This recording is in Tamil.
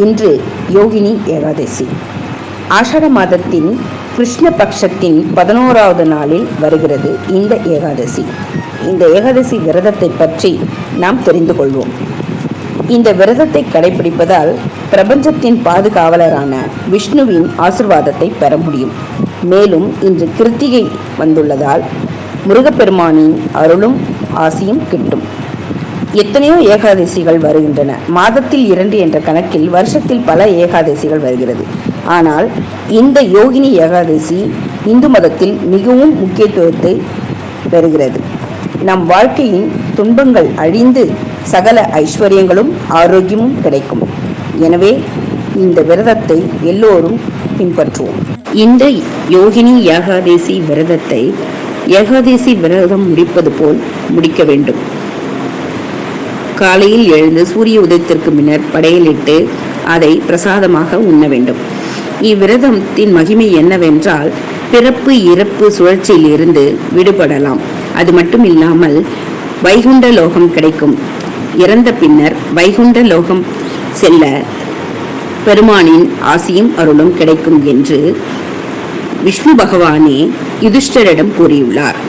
இன்று யோகினி ஏகாதசி. ஆஷாட மாதத்தின் கிருஷ்ண பட்சத்தின் 11வது நாளில் வருகிறது இந்த ஏகாதசி. இந்த ஏகாதசி விரதத்தை பற்றி நாம் தெரிந்து கொள்வோம். இந்த விரதத்தை கடைபிடிப்பதால் பிரபஞ்சத்தின் பாதுகாவலரான விஷ்ணுவின் ஆசிர்வாதத்தை பெற முடியும். மேலும் இன்று கிருத்திகை வந்துள்ளதால் முருகப்பெருமானின் அருளும் ஆசியும் கிட்டும். எத்தனையோ ஏகாதசிகள் வருகின்றன. மாதத்தில் 2 என்ற கணக்கில் வருஷத்தில் பல ஏகாதசிகள் வருகிறது. ஆனால் இந்த யோகினி ஏகாதசி இந்து மதத்தில் மிகவும் முக்கியத்துவத்தை பெறுகிறது. நம் வாழ்க்கையின் துன்பங்கள் அழிந்து சகல ஐஸ்வர்யங்களும் ஆரோக்கியமும் கிடைக்கும். எனவே இந்த விரதத்தை எல்லோரும் பின்பற்றுவோம். இந்த யோகினி ஏகாதசி விரதத்தை ஏகாதசி விரதம் முடிப்பது போல் முடிக்க வேண்டும். காலையில் எழுந்து சூரிய உதயத்திற்கு முன்னர் படையலிட்டு அதை பிரசாதமாக உண்ண வேண்டும். இவ்விரதத்தின் மகிமை என்னவென்றால், பிறப்பு இறப்பு சுழற்சியில் இருந்து விடுபடலாம். அது மட்டும் இல்லாமல் வைகுண்ட லோகம் கிடைக்கும். இறந்த பின்னர் வைகுண்ட லோகம் செல்ல பெருமானின் ஆசியும் அருளும் கிடைக்கும் என்று விஷ்ணு பகவானே யுதிஷ்டரிடம் கூறியுள்ளார்.